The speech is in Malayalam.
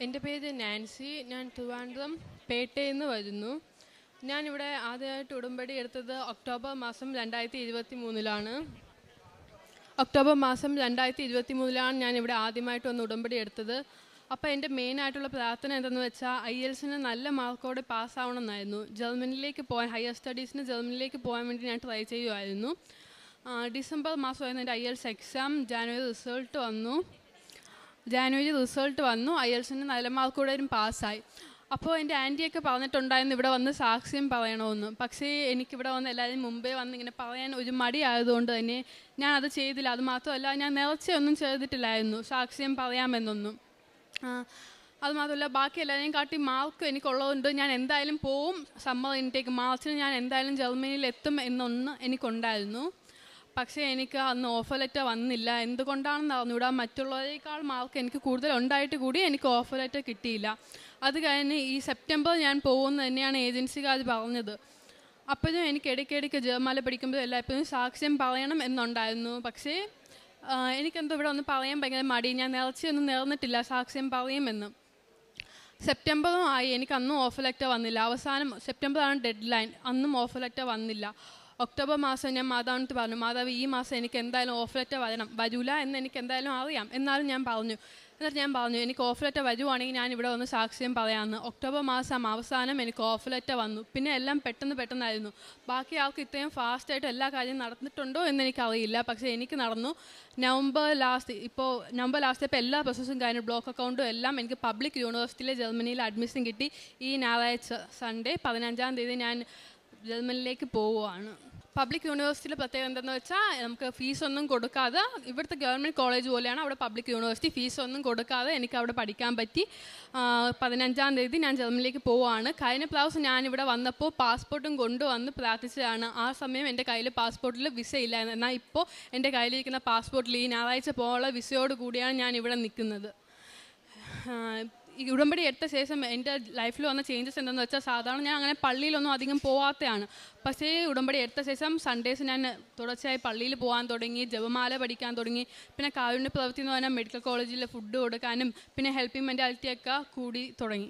എൻ്റെ പേര് നാൻസി. ഞാൻ ട്രിവാൻഡ്രം പേട്ടയിൽ നിന്ന് വരുന്നു. ഞാനിവിടെ ആദ്യമായിട്ട് ഉടമ്പടി എടുത്തത് ഒക്ടോബർ മാസം 2023-ലാണ്. ഒക്ടോബർ മാസം 2023-ലാണ് ഞാനിവിടെ ആദ്യമായിട്ട് വന്ന് ഉടമ്പടി എടുത്തത്. അപ്പോൾ എൻ്റെ മെയിനായിട്ടുള്ള പ്രാർത്ഥന എന്തെന്ന് വെച്ചാൽ IELTS-ന് നല്ല മാർക്കോടെ പാസ്സാവണമെന്നായിരുന്നു. ജർമ്മനിലേക്ക് പോകാൻ, ഹയർ സ്റ്റഡീസിന് ജർമ്മനിലേക്ക് പോകാൻ വേണ്ടി ഞാൻ ട്രൈ ചെയ്യുമായിരുന്നു. ഡിസംബർ മാസമായിരുന്നു എൻ്റെ IELTS എക്സാം. ജാനുവരി റിസൾട്ട് വന്നു. IELTS-ന് നല്ല മാർക്കോടെയും പാസ്സായി. അപ്പോൾ എൻ്റെ ആൻറ്റിയൊക്കെ പറഞ്ഞിട്ടുണ്ടായിരുന്നു ഇവിടെ വന്ന് സാക്ഷ്യം പറയണമെന്ന്. പക്ഷേ എനിക്കിവിടെ വന്ന് എല്ലാവരും മുമ്പേ വന്ന് ഇങ്ങനെ പറയാൻ ഒരു മടിയായതുകൊണ്ട് തന്നെ ഞാനത് ചെയ്തില്ല. അത് മാത്രമല്ല, ഞാൻ നേർച്ചയൊന്നും ചെയ്തിട്ടില്ലായിരുന്നു സാക്ഷ്യം പറയാമെന്നൊന്നും. അതുമാത്രമല്ല, ബാക്കി എല്ലാവരെയും കാട്ടി മാർക്ക് എനിക്കുള്ളതുകൊണ്ട് ഞാൻ എന്തായാലും പോവും. സമ്മർ ഇൻടേക്ക് മാർച്ചിന് ഞാൻ എന്തായാലും ജർമ്മനിയിൽ എത്തും എന്നൊന്ന് എനിക്കുണ്ടായിരുന്നു. പക്ഷേ എനിക്ക് അന്ന് ഓഫർ ലെറ്റർ വന്നില്ല. എന്തുകൊണ്ടാണെന്ന് അറിഞ്ഞൂടാ. മറ്റുള്ളവരേക്കാൾ മാർക്ക് എനിക്ക് കൂടുതൽ ഉണ്ടായിട്ട് കൂടി എനിക്ക് ഓഫർ ലെറ്റർ കിട്ടിയില്ല. അത് കഴിഞ്ഞ് ഈ സെപ്റ്റംബർ ഞാൻ പോകുമെന്ന് തന്നെയാണ് ഏജൻസിക്കാർ പറഞ്ഞത്. അപ്പോഴും എനിക്ക് ഇടയ്ക്കിടയ്ക്ക് ജർമ്മനിൽ പഠിക്കുമ്പോൾ എല്ലായ്പ്പോഴും സാക്ഷ്യം പറയണം എന്നുണ്ടായിരുന്നു. പക്ഷേ എനിക്കെന്തോ ഇവിടെ ഒന്ന് പറയാൻ ഭയങ്കര മടി. ഞാൻ നേർച്ചയൊന്നും നേർന്നിട്ടില്ല സാക്ഷ്യം പറയുമെന്ന്. സെപ്റ്റംബറും ആയി, എനിക്ക് അന്നും ഓഫർ ലെറ്റർ വന്നില്ല. അവസാനം സെപ്റ്റംബറാണ് ഡെഡ് ലൈൻ. അന്നും ഓഫർ ലെറ്റർ വന്നില്ല. ഒക്ടോബർ മാസം ഞാൻ മാതാവിനടുത്ത് പറഞ്ഞു, മാതാവ് ഈ മാസം എനിക്ക് എന്തായാലും ഓഫർ ലെറ്റർ വരൂല എന്ന് എനിക്ക് എന്തായാലും അറിയാം. എന്നിട്ട് ഞാൻ പറഞ്ഞു എനിക്ക് ഓഫർ ലെറ്റർ വരുവാണെങ്കിൽ ഞാൻ ഇവിടെ വന്ന് സാക്ഷ്യം പറയാമെന്ന്. ഒക്ടോബർ മാസം അവസാനം എനിക്ക് ഓഫർ ലെറ്റർ വന്നു. പിന്നെ എല്ലാം പെട്ടെന്നായിരുന്നു. ബാക്കി ആൾക്ക് ഇത്രയും ഫാസ്റ്റായിട്ട് എല്ലാ കാര്യവും നടന്നിട്ടുണ്ടോ എന്ന് എനിക്കറിയില്ല. പക്ഷേ എനിക്ക് നടന്നു. നവംബർ ലാസ്റ്റ് ഇപ്പോൾ എല്ലാ പ്രോസസ്സും കഴിഞ്ഞു. ബ്ലോക്ക് അക്കൗണ്ടും എല്ലാം എനിക്ക് പബ്ലിക് യൂണിവേഴ്സിറ്റിയിലെ ജർമ്മനിയിൽ അഡ്മിഷൻ കിട്ടി. ഈ ഞായറാഴ്ച സൺഡേ 15-ാം തീയതി ഞാൻ ജർമ്മനിലേക്ക് പോവുകയാണ്. പബ്ലിക് യൂണിവേഴ്സിറ്റിയിലെ പ്രത്യേകത എന്തെന്ന് വെച്ചാൽ നമുക്ക് ഫീസൊന്നും കൊടുക്കാതെ, ഇവിടുത്തെ ഗവൺമെൻറ് കോളേജ് പോലെയാണ് അവിടെ പബ്ലിക് യൂണിവേഴ്സിറ്റി. ഫീസൊന്നും കൊടുക്കാതെ എനിക്ക് അവിടെ പഠിക്കാൻ പറ്റി. 15-ാം തീയതി ഞാൻ ജർമ്മനിലേക്ക് പോവുകയാണ്. കഴിഞ്ഞ പ്രാവശ്യം ഞാനിവിടെ വന്നപ്പോൾ പാസ്പോർട്ടും കൊണ്ടുവന്ന് പ്രാർത്ഥിച്ചതാണ്. ആ സമയം എൻ്റെ കയ്യിൽ പാസ്പോർട്ടിൽ വിസ ഇല്ലായിരുന്നു. എന്നാൽ ഇപ്പോൾ എൻ്റെ കയ്യിലിരിക്കുന്ന പാസ്പോർട്ടിൽ ഈ ഞായറാഴ്ച പോകാനുള്ള വിസയോട് കൂടിയാണ് ഞാൻ ഇവിടെ നിൽക്കുന്നത്. ഈ ഉടമ്പടി എടുത്ത ശേഷം എൻ്റെ ലൈഫിൽ വന്ന ചേഞ്ചസ് എന്തെന്ന് വെച്ചാൽ, സാധാരണ ഞാൻ അങ്ങനെ പള്ളിയിലൊന്നും അധികം പോകാത്തതാണ്. പക്ഷേ ഉടമ്പടി എടുത്ത ശേഷം സൺഡേസ് ഞാൻ തുടർച്ചയായി പള്ളിയിൽ പോകാൻ തുടങ്ങി, ജപമാല പഠിക്കാൻ തുടങ്ങി. പിന്നെ കാരുണ്യ പ്രവൃത്തി എന്ന് പറഞ്ഞാൽ മെഡിക്കൽ കോളേജിൽ ഫുഡ് കൊടുക്കാനും പിന്നെ ഹെൽപ്പിംഗ് മെൻറ്റാലിറ്റിയൊക്കെ കൂടി തുടങ്ങി.